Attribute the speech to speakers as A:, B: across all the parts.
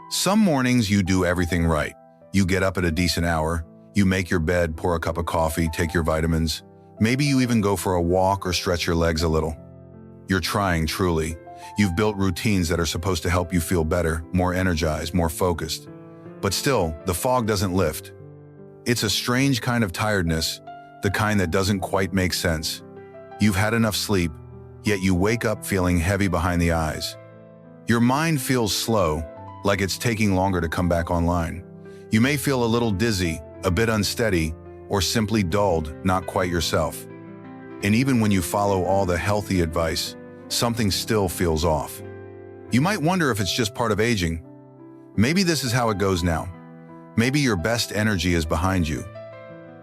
A: Some mornings you do everything right. You get up at a decent hour, you make your bed, pour a cup of coffee, take your vitamins. Maybe you even go for a walk or stretch your legs a little. You're trying, truly. You've built routines that are supposed to help you feel better, more energized, more focused. But still, the fog doesn't lift. It's a strange kind of tiredness, the kind that doesn't quite make sense. You've had enough sleep, yet you wake up feeling heavy behind the eyes. Your mind feels slow, like it's taking longer to come back online. You may feel a little dizzy, a bit unsteady, or simply dulled, not quite yourself. And even when you follow all the healthy advice, something still feels off. You might wonder if it's just part of aging. Maybe this is how it goes now. Maybe your best energy is behind you.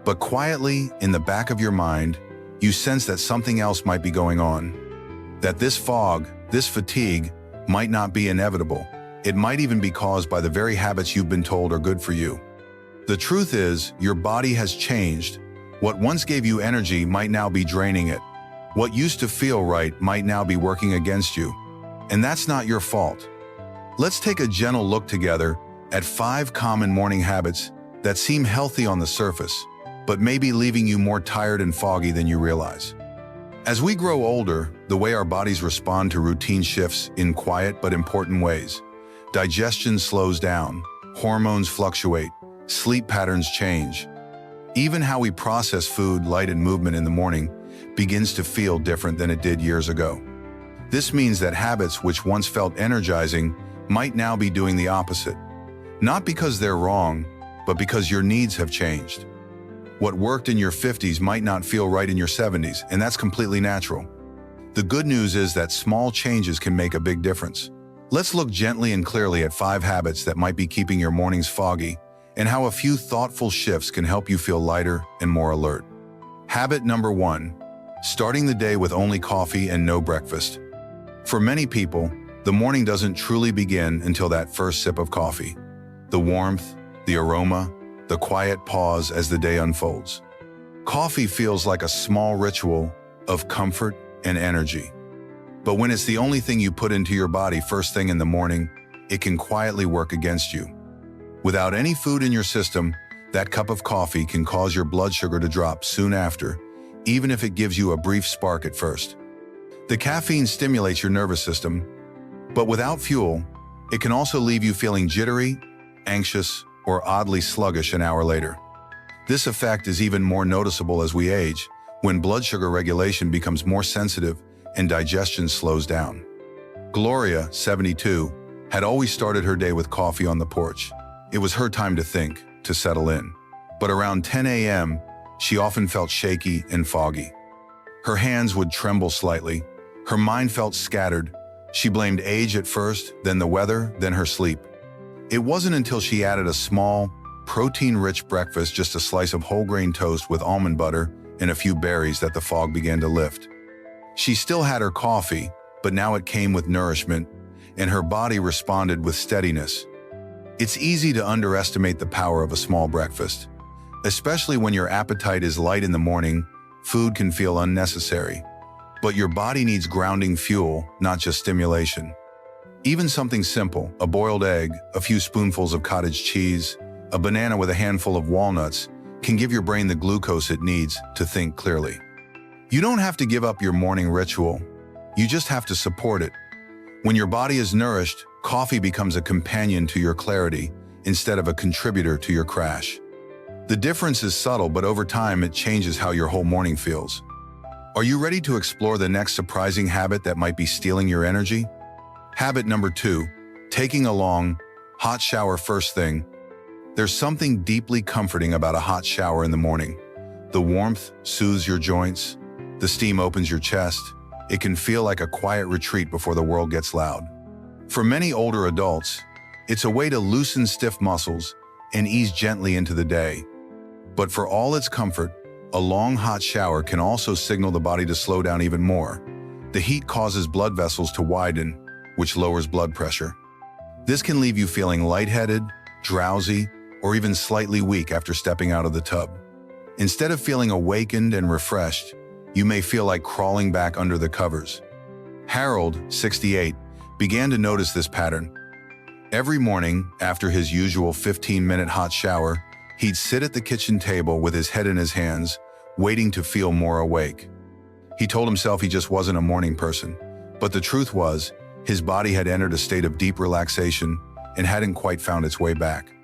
A: But quietly, in the back of your mind, you sense that something else might be going on. That this fog, this fatigue, might not be inevitable. It might even be caused by the very habits you've been told are good for you. The truth is, your body has changed. What once gave you energy might now be draining it. What used to feel right might now be working against you. And that's not your fault. Let's take a gentle look together at 5 common morning habits that seem healthy on the surface, but may be leaving you more tired and foggy than you realize. As we grow older, the way our bodies respond to routine shifts in quiet but important ways. Digestion slows down, hormones fluctuate, sleep patterns change. Even how we process food, light, and movement in the morning begins to feel different than it did years ago. This means that habits which once felt energizing might now be doing the opposite. Not because they're wrong, but because your needs have changed. What worked in your 50s might not feel right in your 70s, and that's completely natural. The good news is that small changes can make a big difference. Let's look gently and clearly at 5 habits that might be keeping your mornings foggy, and how a few thoughtful shifts can help you feel lighter and more alert. Habit number 1, starting the day with only coffee and no breakfast. For many people, the morning doesn't truly begin until that first sip of coffee. The warmth, the aroma, the quiet pause as the day unfolds. Coffee feels like a small ritual of comfort and energy. But when it's the only thing you put into your body first thing in the morning, it can quietly work against you. Without any food in your system, that cup of coffee can cause your blood sugar to drop soon after, even if it gives you a brief spark at first. The caffeine stimulates your nervous system, but without fuel, it can also leave you feeling jittery, anxious, or oddly sluggish an hour later. This effect is even more noticeable as we age, when blood sugar regulation becomes more sensitive and digestion slows down. Gloria, 72, had always started her day with coffee on the porch. It was her time to think, to settle in. But around 10 a.m., she often felt shaky and foggy. Her hands would tremble slightly. Her mind felt scattered. She blamed age at first, then the weather, then her sleep. It wasn't until she added a small, protein-rich breakfast, just a slice of whole grain toast with almond butter and a few berries, that the fog began to lift. She still had her coffee, but now it came with nourishment, and her body responded with steadiness. It's easy to underestimate the power of a small breakfast. Especially when your appetite is light in the morning, food can feel unnecessary. But your body needs grounding fuel, not just stimulation. Even something simple, a boiled egg, a few spoonfuls of cottage cheese, a banana with a handful of walnuts, can give your brain the glucose it needs to think clearly. You don't have to give up your morning ritual. You just have to support it. When your body is nourished, coffee becomes a companion to your clarity instead of a contributor to your crash. The difference is subtle, but over time it changes how your whole morning feels. Are you ready to explore the next surprising habit that might be stealing your energy? Habit number 2, taking a long, hot shower first thing. There's something deeply comforting about a hot shower in the morning. The warmth soothes your joints. The steam opens your chest. It can feel like a quiet retreat before the world gets loud. For many older adults, it's a way to loosen stiff muscles and ease gently into the day. But for all its comfort, a long hot shower can also signal the body to slow down even more. The heat causes blood vessels to widen, which lowers blood pressure. This can leave you feeling lightheaded, drowsy, or even slightly weak after stepping out of the tub. Instead of feeling awakened and refreshed, you may feel like crawling back under the covers. Harold, 68, began to notice this pattern. Every morning, after his usual 15-minute hot shower, he'd sit at the kitchen table with his head in his hands, waiting to feel more awake. He told himself he just wasn't a morning person, but the truth was, his body had entered a state of deep relaxation and hadn't quite found its way back.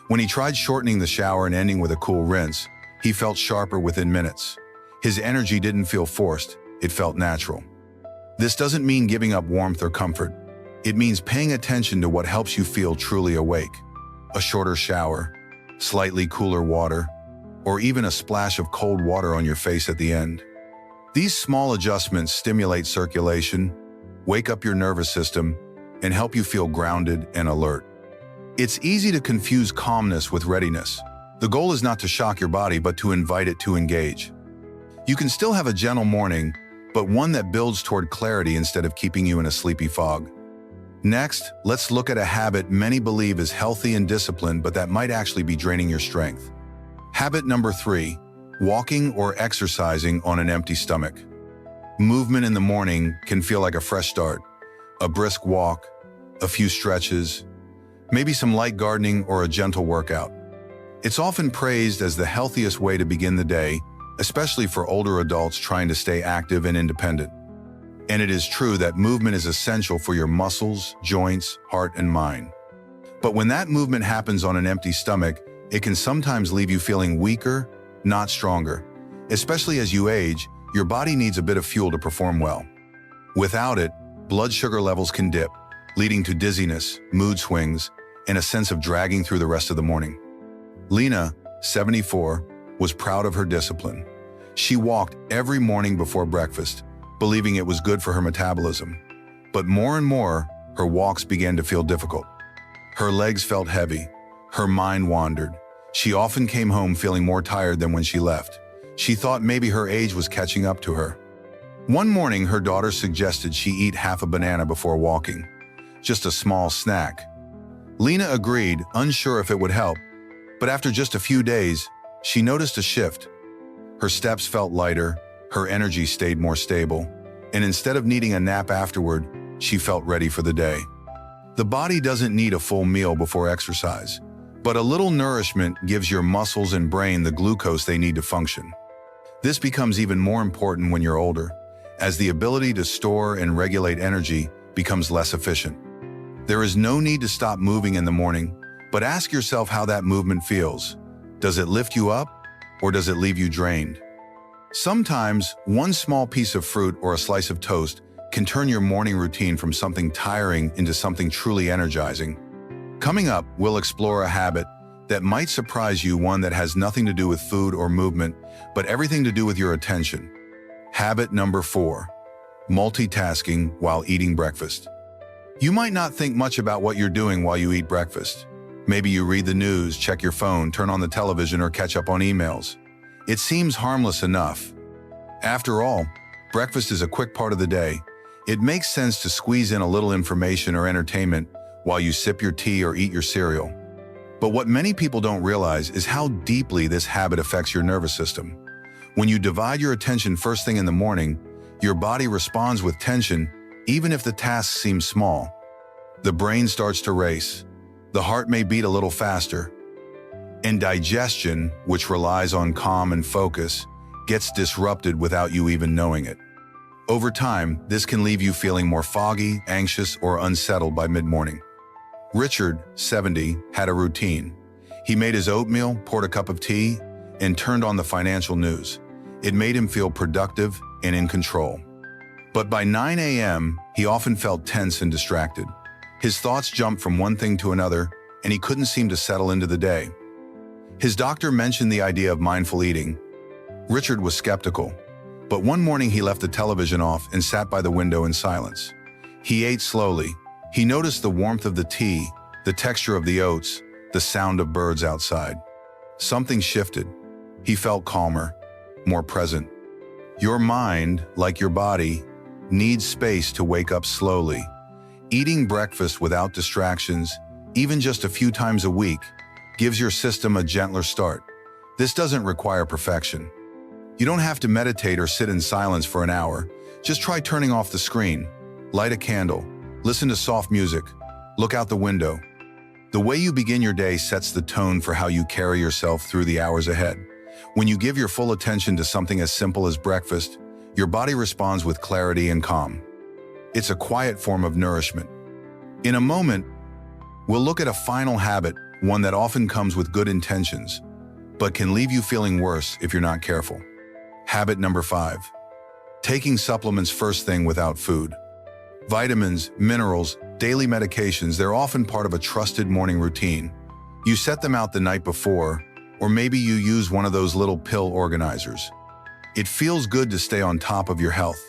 A: When he tried shortening the shower and ending with a cool rinse, he felt sharper within minutes. His energy didn't feel forced, it felt natural. This doesn't mean giving up warmth or comfort. It means paying attention to what helps you feel truly awake. A shorter shower, slightly cooler water, or even a splash of cold water on your face at the end. These small adjustments stimulate circulation, wake up your nervous system, and help you feel grounded and alert. It's easy to confuse calmness with readiness. The goal is not to shock your body, but to invite it to engage. You can still have a gentle morning, but one that builds toward clarity instead of keeping you in a sleepy fog. Next, let's look at a habit many believe is healthy and disciplined, but that might actually be draining your strength. Habit number 3, walking or exercising on an empty stomach. Movement in the morning can feel like a fresh start. A brisk walk, a few stretches, maybe some light gardening or a gentle workout. It's often praised as the healthiest way to begin the day, especially for older adults trying to stay active and independent. And it is true that movement is essential for your muscles, joints, heart, and mind. But when that movement happens on an empty stomach, it can sometimes leave you feeling weaker, not stronger. Especially as you age, your body needs a bit of fuel to perform well. Without it, blood sugar levels can dip, leading to dizziness, mood swings, and a sense of dragging through the rest of the morning. Lena, 74, was proud of her discipline. She walked every morning before breakfast, believing it was good for her metabolism. But more and more, her walks began to feel difficult. Her legs felt heavy. Her mind wandered. She often came home feeling more tired than when she left. She thought maybe her age was catching up to her. One morning, her daughter suggested she eat half a banana before walking. Just a small snack. Lena agreed, unsure if it would help. But after just a few days, she noticed a shift. Her steps felt lighter, her energy stayed more stable, and instead of needing a nap afterward, she felt ready for the day. The body doesn't need a full meal before exercise, but a little nourishment gives your muscles and brain the glucose they need to function. This becomes even more important when you're older, as the ability to store and regulate energy becomes less efficient. There is no need to stop moving in the morning, but ask yourself how that movement feels. Does it lift you up, or does it leave you drained? Sometimes, one small piece of fruit or a slice of toast can turn your morning routine from something tiring into something truly energizing. Coming up, we'll explore a habit that might surprise you, one that has nothing to do with food or movement, but everything to do with your attention. Habit number 4, multitasking while eating breakfast. You might not think much about what you're doing while you eat breakfast. Maybe you read the news, check your phone, turn on the television, or catch up on emails. It seems harmless enough. After all, breakfast is a quick part of the day. It makes sense to squeeze in a little information or entertainment while you sip your tea or eat your cereal. But what many people don't realize is how deeply this habit affects your nervous system. When you divide your attention first thing in the morning, your body responds with tension, even if the task seems small. The brain starts to race. The heart may beat a little faster. And digestion, which relies on calm and focus, gets disrupted without you even knowing it. Over time, this can leave you feeling more foggy, anxious, or unsettled by mid-morning. Richard, 70, had a routine. He made his oatmeal, poured a cup of tea, and turned on the financial news. It made him feel productive and in control. But by 9 a.m., he often felt tense and distracted. His thoughts jumped from one thing to another, and he couldn't seem to settle into the day. His doctor mentioned the idea of mindful eating. Richard was skeptical, but one morning he left the television off and sat by the window in silence. He ate slowly. He noticed the warmth of the tea, the texture of the oats, the sound of birds outside. Something shifted. He felt calmer, more present. Your mind, like your body, needs space to wake up slowly. Eating breakfast without distractions, even just a few times a week, gives your system a gentler start. This doesn't require perfection. You don't have to meditate or sit in silence for an hour. Just try turning off the screen, light a candle, listen to soft music, look out the window, The way you begin your day sets the tone for how you carry yourself through the hours ahead. When you give your full attention to something as simple as breakfast, your body responds with clarity and calm. It's a quiet form of nourishment. In a moment, we'll look at a final habit, one that often comes with good intentions, but can leave you feeling worse if you're not careful. Habit number 5. Taking supplements first thing without food. Vitamins, minerals, daily medications, they're often part of a trusted morning routine. You set them out the night before, or maybe you use one of those little pill organizers. It feels good to stay on top of your health.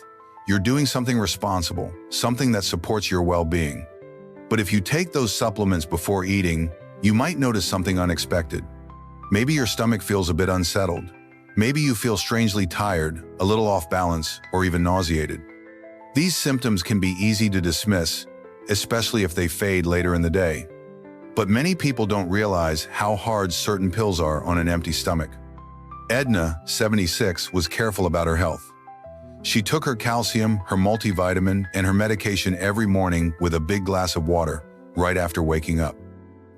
A: You're doing something responsible, something that supports your well-being. But if you take those supplements before eating, you might notice something unexpected. Maybe your stomach feels a bit unsettled. Maybe you feel strangely tired, a little off balance, or even nauseated. These symptoms can be easy to dismiss, especially if they fade later in the day. But many people don't realize how hard certain pills are on an empty stomach. Edna, 76, was careful about her health. She took her calcium, her multivitamin, and her medication every morning with a big glass of water, right after waking up.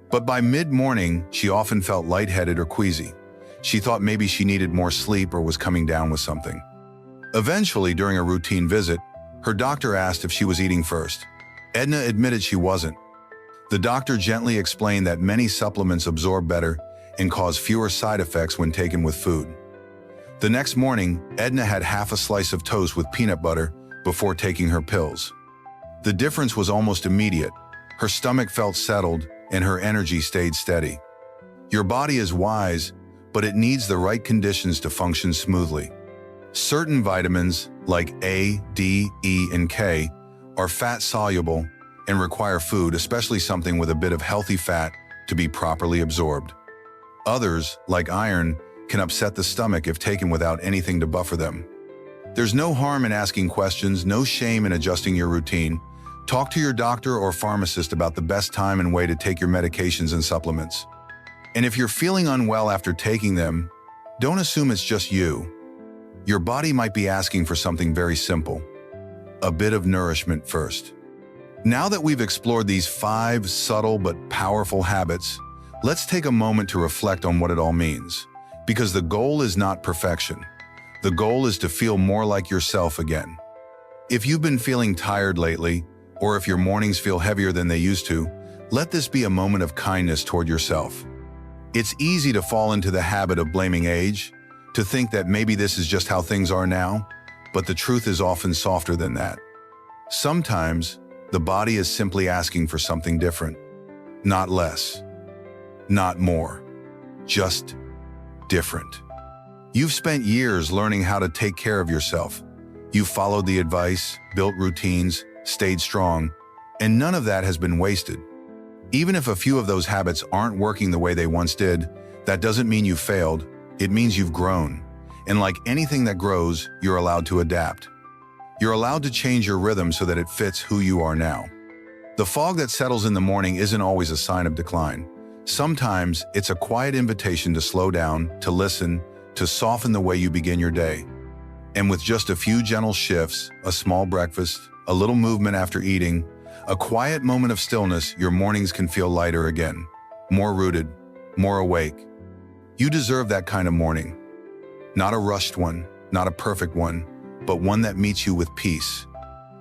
A: But by mid-morning, she often felt lightheaded or queasy. She thought maybe she needed more sleep or was coming down with something. Eventually, during a routine visit, her doctor asked if she was eating first. Edna admitted she wasn't. The doctor gently explained that many supplements absorb better and cause fewer side effects when taken with food. The next morning, Edna had half a slice of toast with peanut butter before taking her pills. The difference was almost immediate. Her stomach felt settled and her energy stayed steady. Your body is wise, but it needs the right conditions to function smoothly. Certain vitamins, like A, D, E, and K, are fat-soluble and require food, especially something with a bit of healthy fat, to be properly absorbed. Others, like iron, can upset the stomach if taken without anything to buffer them. There's no harm in asking questions, no shame in adjusting your routine. Talk to your doctor or pharmacist about the best time and way to take your medications and supplements. And if you're feeling unwell after taking them, don't assume it's just you. Your body might be asking for something very simple: a bit of nourishment first. Now that we've explored these 5 subtle but powerful habits, let's take a moment to reflect on what it all means. Because the goal is not perfection. The goal is to feel more like yourself again. If you've been feeling tired lately, or if your mornings feel heavier than they used to, let this be a moment of kindness toward yourself. It's easy to fall into the habit of blaming age, to think that maybe this is just how things are now, but the truth is often softer than that. Sometimes, the body is simply asking for something different. Not less. Not more. Just different. You've spent years learning how to take care of yourself. You've followed the advice, built routines, stayed strong, and none of that has been wasted. Even if a few of those habits aren't working the way they once did, that doesn't mean you failed. It means you've grown. And like anything that grows, you're allowed to adapt. You're allowed to change your rhythm so that it fits who you are now. The fog that settles in the morning isn't always a sign of decline. Sometimes it's a quiet invitation to slow down, to listen, to soften the way you begin your day. And with just a few gentle shifts, a small breakfast, a little movement after eating, a quiet moment of stillness, your mornings can feel lighter again, more rooted, more awake. You deserve that kind of morning. Not a rushed one, not a perfect one, but one that meets you with peace.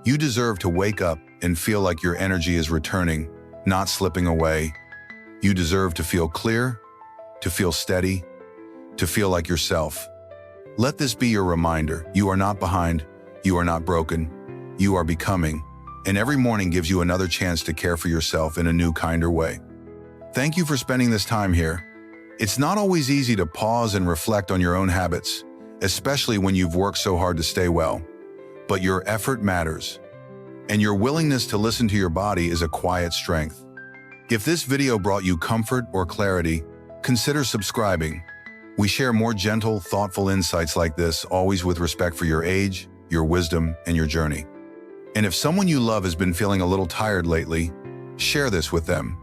A: You deserve to wake up and feel like your energy is returning, not slipping away. You deserve to feel clear, to feel steady, to feel like yourself. Let this be your reminder. You are not behind, you are not broken, you are becoming, and every morning gives you another chance to care for yourself in a new, kinder way. Thank you for spending this time here. It's not always easy to pause and reflect on your own habits, especially when you've worked so hard to stay well. But your effort matters, and your willingness to listen to your body is a quiet strength. If this video brought you comfort or clarity, consider subscribing. We share more gentle, thoughtful insights like this, always with respect for your age, your wisdom, and your journey. And if someone you love has been feeling a little tired lately, share this with them.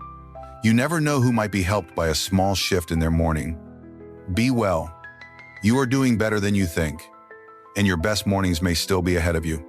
A: You never know who might be helped by a small shift in their morning. Be well. You are doing better than you think, and your best mornings may still be ahead of you.